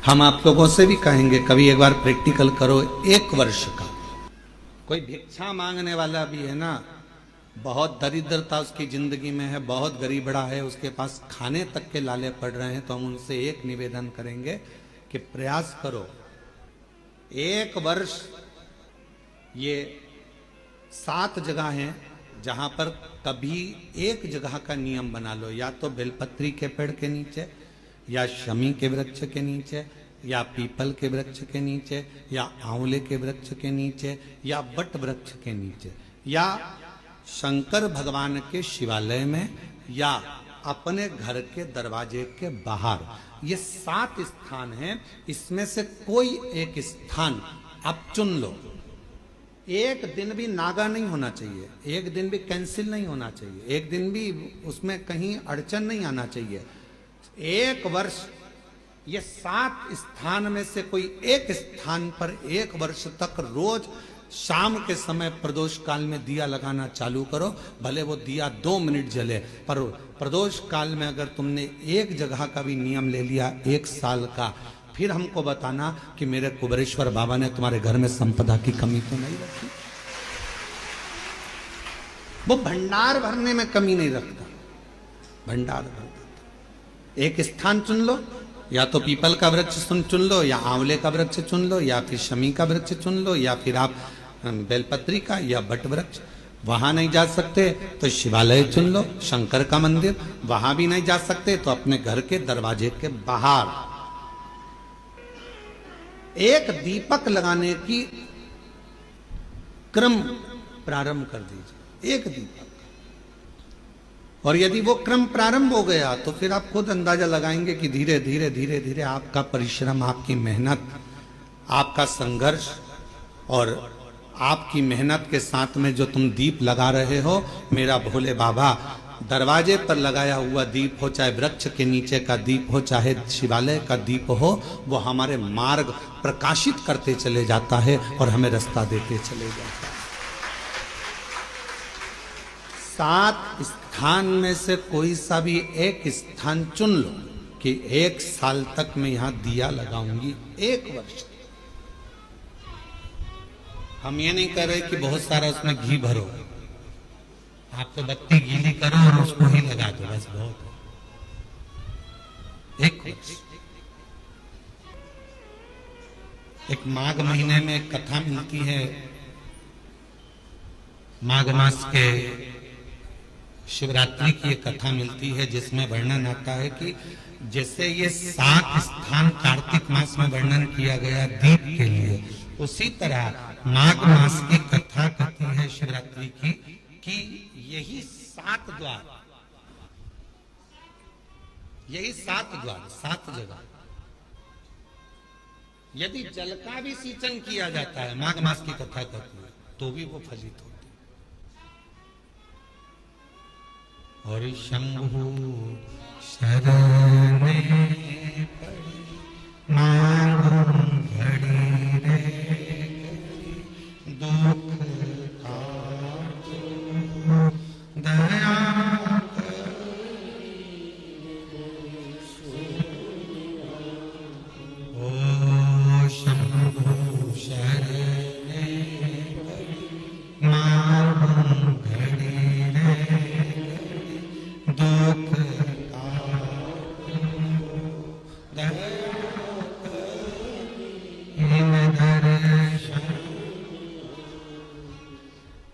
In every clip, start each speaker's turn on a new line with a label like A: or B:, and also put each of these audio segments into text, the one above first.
A: हम आप लोगों से भी कहेंगे कभी एक बार प्रैक्टिकल करो। 1 वर्ष का कोई भिक्षा मांगने वाला भी है ना, बहुत दरिद्रता उसकी जिंदगी में है, बहुत गरीबड़ा है, उसके पास खाने तक के लाले पड़ रहे हैं, तो हम उनसे एक निवेदन करेंगे कि प्रयास करो 1 वर्ष। ये 7 जगह हैं जहां पर कभी एक जगह का नियम बना लो, या तो बेलपत्री के पेड़ के नीचे, या शमी के वृक्ष के नीचे, या पीपल के वृक्ष के नीचे, या आंवले के वृक्ष के नीचे, या बट वृक्ष के नीचे, या शंकर भगवान के शिवालय में, या अपने घर के दरवाजे के बाहर। ये 7 स्थान हैं, इसमें से कोई एक स्थान आप चुन लो। एक दिन भी नागा नहीं होना चाहिए, एक दिन भी कैंसिल नहीं होना चाहिए, एक दिन भी उसमें कहीं अड़चन नहीं आना चाहिए। 1 वर्ष ये 7 स्थान में से कोई एक स्थान पर 1 वर्ष तक रोज शाम के समय प्रदोष काल में दिया लगाना चालू करो। भले वो दिया 2 मिनट जले, पर प्रदोष काल में अगर तुमने एक जगह का भी नियम ले लिया 1 साल का, फिर हमको बताना कि मेरे कुबेरेश्वर बाबा ने तुम्हारे घर में संपदा की कमी तो नहीं रखी। वो भंडार भरने में कमी नहीं रखता, भंडार भरता। एक स्थान चुन लो, या तो पीपल का वृक्ष चुन लो, या आंवले का वृक्ष चुन लो, या फिर शमी का वृक्ष चुन लो, या फिर आप बेलपत्री का या बट वृक्ष। वहां नहीं जा सकते तो शिवालय चुन लो, शंकर का मंदिर। वहां भी नहीं जा सकते तो अपने घर के दरवाजे के बाहर एक दीपक लगाने की क्रम प्रारंभ कर दीजिए, एक दीपक। और यदि वो क्रम प्रारंभ हो गया तो फिर आप खुद अंदाजा लगाएंगे कि धीरे धीरे धीरे धीरे आपका परिश्रम, आपकी मेहनत, आपका संघर्ष और आपकी मेहनत के साथ में जो तुम दीप लगा रहे हो, मेरा भोले बाबा दरवाजे पर लगाया हुआ दीप हो, चाहे वृक्ष के नीचे का दीप हो, चाहे शिवालय का दीप हो, वो हमारे मार्ग प्रकाशित करते चले जाता है और हमें रास्ता देते चले जाता है। 7 स्थान में से कोई सा भी एक स्थान चुन लो कि 1 साल तक मैं यहां दिया लगाऊंगी, 1 वर्ष। हम ये नहीं कह रहे कि बहुत सारा उसमें घी भरो, आप तो बत्ती गीली करो और उसको ही लगा दो, बस बहुत है। 1 वर्ष। एक माघ महीने में एक कथा मिलती है, माघ मास के शिवरात्रि की एक कथा मिलती है, जिसमें वर्णन आता है कि जैसे ये 7 स्थान कार्तिक मास में वर्णन किया गया दीप के लिए, उसी तरह माघ मास की कथा कहती है शिवरात्रि की कि यही 7 द्वार, यही 7 द्वार, 7 जगह, यदि जल का भी सिंचन किया जाता है, माघ मास की कथा कहती है, तो भी वो फलित होती। और शंभु शरण घड़ी रे दुख दया ओ शंभु शरण घड़ी रे दुख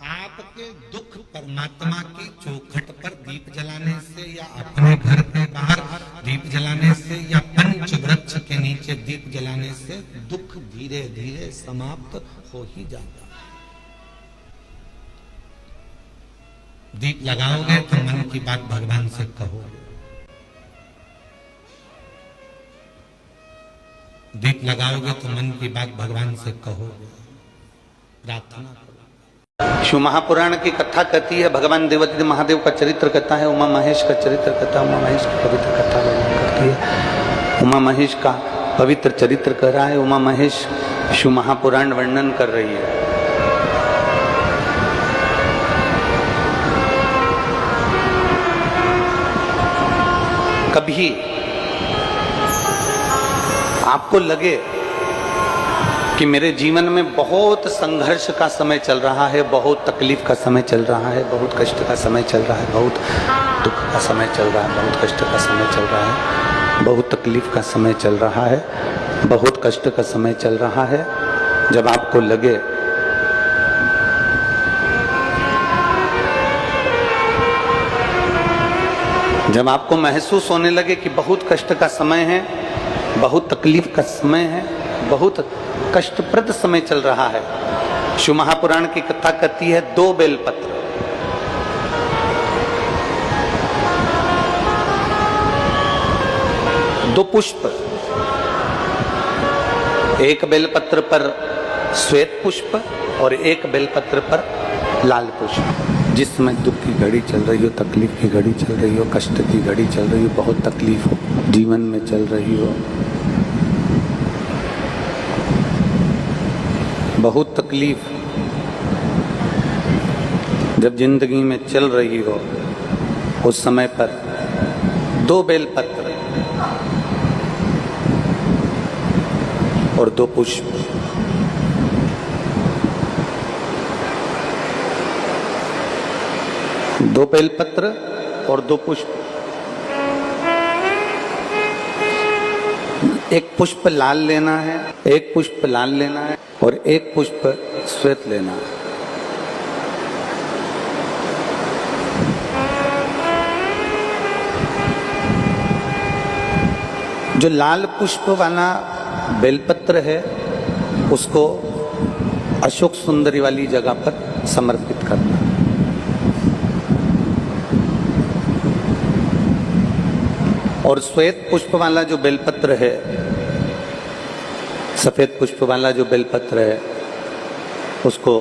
A: आपके दुख परमात्मा की चौखट पर दीप जलाने से, या अपने घर के बाहर दीप जलाने से, या पंच वृक्ष के नीचे दीप जलाने से दुख धीरे धीरे समाप्त हो ही जाता है। दीप लगाओगे तो मन की बात भगवान से कहोगे, दीप लगाओगे तो मन की बात भगवान से कहोगे, प्रार्थना करो। शिव महापुराण की कथा कहती है, भगवान देवादिदेव महादेव का चरित्र कहता है, उमा महेश का चरित्र कहता है, उमा महेश की पवित्र कथा वर्णन करती है। उमा महेश का पवित्र चरित्र कह रहा है, उमा महेश शिव महापुराण वर्णन कर रही है। कभी आपको लगे कि मेरे जीवन में बहुत संघर्ष का समय चल रहा है, बहुत तकलीफ का समय चल रहा है, बहुत कष्ट का समय चल रहा है, बहुत दुख का समय चल रहा है, बहुत कष्ट का समय चल रहा है, बहुत तकलीफ का समय चल रहा है, बहुत कष्ट का समय चल रहा है, जब आपको लगे जब आपको महसूस होने लगे कि बहुत कष्ट का समय है, बहुत तकलीफ का समय है, बहुत कष्टप्रद समय चल रहा है, शिव महापुराण की कथा कहती है 2 बेलपत्र, दो पुष्प, एक बेलपत्र पर श्वेत पुष्प और एक बेलपत्र पर लाल पुष्प। जिस समय दुख की घड़ी चल रही हो, तकलीफ की घड़ी चल रही हो, कष्ट की घड़ी चल रही हो, बहुत तकलीफ हो जीवन में चल रही हो, बहुत तकलीफ जब जिंदगी में चल रही हो, उस समय पर 2 बेलपत्र और 2 पुष्प, दो बेलपत्र और 2 पुष्प, एक पुष्प लाल लेना है, एक पुष्प लाल लेना है और एक पुष्प श्वेत लेना है। जो लाल पुष्प वाला बेलपत्र है उसको अशोक सुंदरी वाली जगह पर समर्पित करना। और श्वेत पुष्प वाला जो बेलपत्र है, सफेद पुष्प वाला जो बेलपत्र है, उसको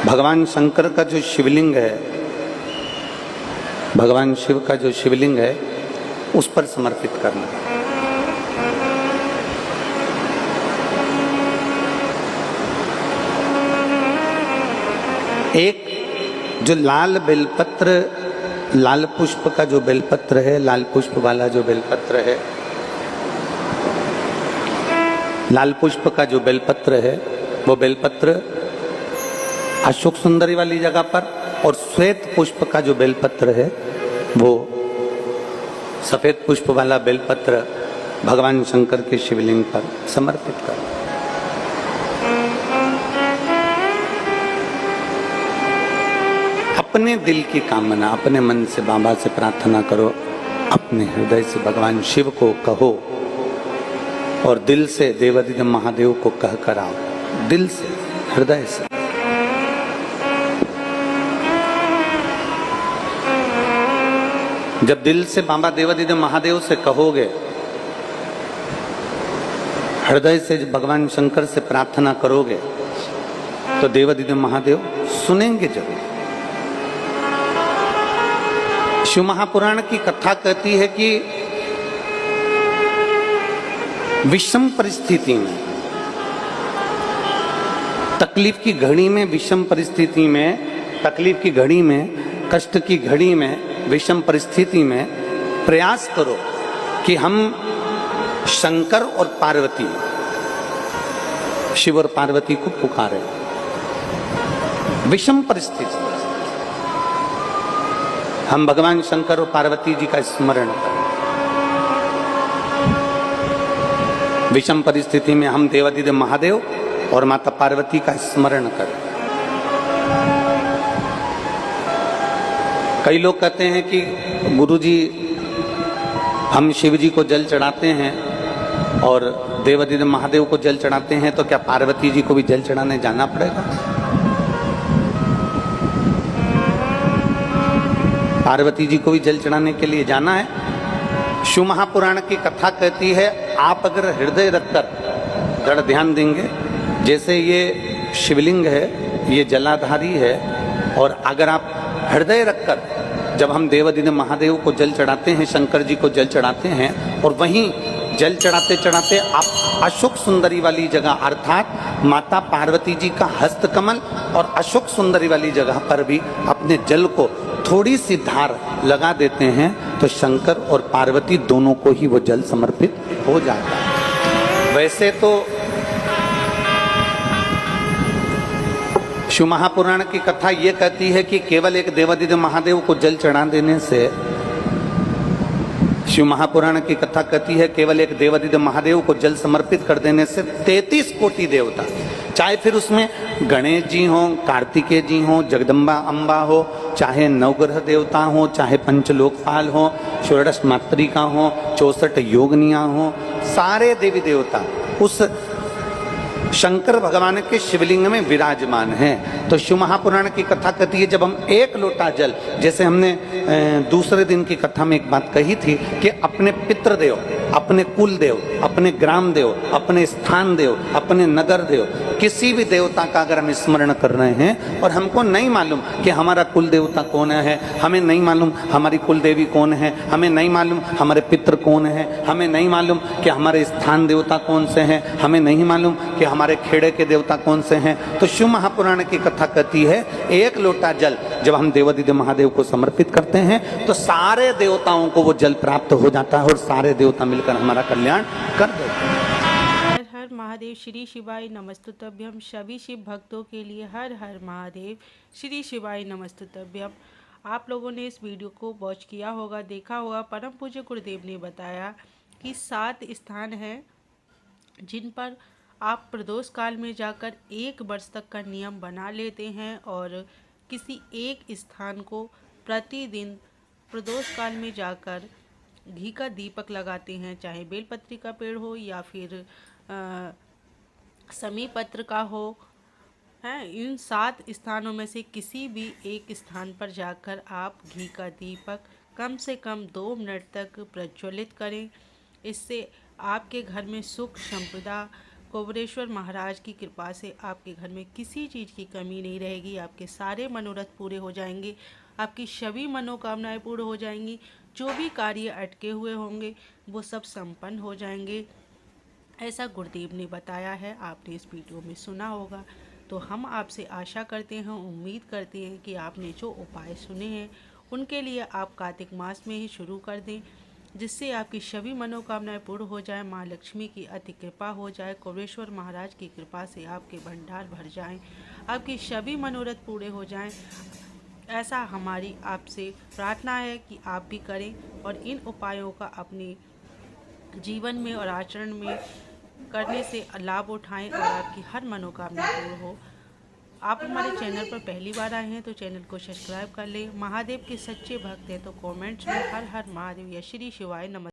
A: भगवान शंकर का जो शिवलिंग है, भगवान शिव का जो शिवलिंग है उस पर समर्पित करना। एक जो लाल बेलपत्र, लाल पुष्प का जो बेलपत्र है, लाल पुष्प वाला जो बेलपत्र है, लाल पुष्प का जो बेलपत्र है वो बेलपत्र अशोक सुंदरी वाली जगह पर, और श्वेत पुष्प का जो बेलपत्र है वो सफेद पुष्प वाला बेलपत्र भगवान शंकर के शिवलिंग पर समर्पित कर। अपने दिल की कामना अपने मन से बाबा से प्रार्थना करो, अपने हृदय से भगवान शिव को कहो और दिल से देवाधिदेव महादेव को कह कर आओ, दिल से, हृदय से। जब दिल से बाबा देवाधिदेव महादेव से कहोगे, हृदय से भगवान शंकर से प्रार्थना करोगे, तो देवाधिदेव महादेव सुनेंगे जरूर। शिव महापुराण की कथा कहती है कि विषम परिस्थिति में, तकलीफ की घड़ी में, विषम परिस्थिति में, तकलीफ की घड़ी में, कष्ट की घड़ी में, विषम परिस्थिति में प्रयास करो कि हम शंकर और पार्वती, शिव और पार्वती को पुकारें। विषम परिस्थिति हम भगवान शंकर और पार्वती जी का स्मरण करें। विषम परिस्थिति में हम देवाधिदेव महादेव और माता पार्वती का स्मरण करें। कई लोग कहते हैं कि गुरुजी हम शिव जी को जल चढ़ाते हैं और देवाधिदेव महादेव को जल चढ़ाते हैं, तो क्या पार्वती जी को भी जल चढ़ाने जाना पड़ेगा? पार्वती जी को भी जल चढ़ाने के लिए जाना है? शिव महापुराण की कथा कहती है, आप अगर हृदय रखकर जड़ ध्यान देंगे, जैसे ये शिवलिंग है, ये जलाधारी है, और अगर आप हृदय रखकर जब हम देवाधिदेव महादेव को जल चढ़ाते हैं, शंकर जी को जल चढ़ाते हैं, और वहीं जल चढ़ाते चढ़ाते आप अशोक सुंदरी वाली जगह अर्थात माता पार्वती जी का हस्त कमल और अशोक सुंदरी वाली जगह पर भी अपने जल को थोड़ी सी धार लगा देते हैं तो शंकर और पार्वती दोनों को ही वो जल समर्पित हो जाता है। वैसे तो शिव महापुराण की कथा ये कहती है कि केवल एक देवादिदेव महादेव को जल चढ़ा देने से, शिव महापुराण की कथा कहती है केवल एक देवादिदेव महादेव को जल समर्पित कर देने से 33 कोटि देवता, चाहे फिर उसमें गणेश जी हो, कार्तिकेय जी हो, जगदम्बा अम्बा हो, चाहे नवग्रह देवता हो, चाहे पंचलोकपाल हो, षोडश मातृका हो, 64 योगनियां हो, सारे देवी देवता उस शंकर भगवान के शिवलिंग में विराजमान हैं। तो शिव महापुराण की कथा कहती है जब हम एक लोटा जल, जैसे हमने दूसरे दिन की कथा में एक बात कही थी कि अपने पितृदेव, अपने कुल देव, अपने ग्राम देव, अपने स्थान देव, अपने नगर देव, किसी भी देवता का अगर हम स्मरण कर रहे हैं और हमको नहीं मालूम कि हमारा कुल देवता कौन है, हमें नहीं मालूम हमारी कुल देवी कौन है, हमें नहीं मालूम हमारे पितृ कौन है, हमें नहीं मालूम कि हमारे स्थान देवता कौन से हैं, हमें नहीं मालूम कि हमारे खेड़े के देवता कौन से हैं, तो शिव महापुराण की कथा कहती है एक लोटा जल जब हम देवादिदेव महादेव को समर्पित करते हैं तो सारे देवताओं को वो जल प्राप्त हो जाता है और सारे देवता मिलकर हमारा कल्याण कर देते हैं।
B: हर हर महादेव। श्री शिवाय नमस्तुभ्यम। सभी शिव भक्तों के लिए हर हर महादेव। श्री शिवाय नमस्तुभ्यम। आप लोगों ने इस वीडियो को वॉच किया होगा, देखा होगा। परम पूज्य गुरुदेव ने बताया कि 7 स्थान हैं जिन पर आप प्रदोष काल में जाकर 1 वर्ष तक का नियम बना लेते हैं और किसी एक स्थान को प्रतिदिन प्रदोष काल में जाकर घी का दीपक लगाते हैं, चाहे बेलपत्री का पेड़ हो या फिर समी पत्र का हो। हैं, इन 7 स्थानों में से किसी भी एक स्थान पर जाकर आप घी का दीपक कम से कम 2 मिनट तक प्रज्वलित करें। इससे आपके घर में सुख संपदा, कोबरेश्वर महाराज की कृपा से आपके घर में किसी चीज़ की कमी नहीं रहेगी। आपके सारे मनोरथ पूरे हो जाएंगे, आपकी सभी मनोकामनाएं पूर्ण हो जाएंगी। जो भी कार्य अटके हुए होंगे वो सब संपन्न हो जाएंगे, ऐसा गुरुदेव ने बताया है। आपने इस वीडियो में सुना होगा। तो हम आपसे आशा करते हैं, उम्मीद करते हैं कि आपने जो उपाय सुने हैं उनके लिए आप कार्तिक मास में ही शुरू कर दें, जिससे आपकी सभी मनोकामनाएं पूर्ण हो जाए, माँ लक्ष्मी की अति कृपा हो जाए, कोबरेश्वर महाराज की कृपा से आपके भंडार भर जाएं, आपकी सभी मनोरथ पूरे हो जाएं। ऐसा हमारी आपसे प्रार्थना है कि आप भी करें और इन उपायों का अपने जीवन में और आचरण में करने से लाभ उठाएं और आपकी हर मनोकामना पूर्ण हो। आप हमारे चैनल पर पहली बार आए हैं तो चैनल को सब्सक्राइब कर लें। महादेव के सच्चे भक्त हैं तो कमेंट्स में हर हर महादेव या श्री शिवाय नमः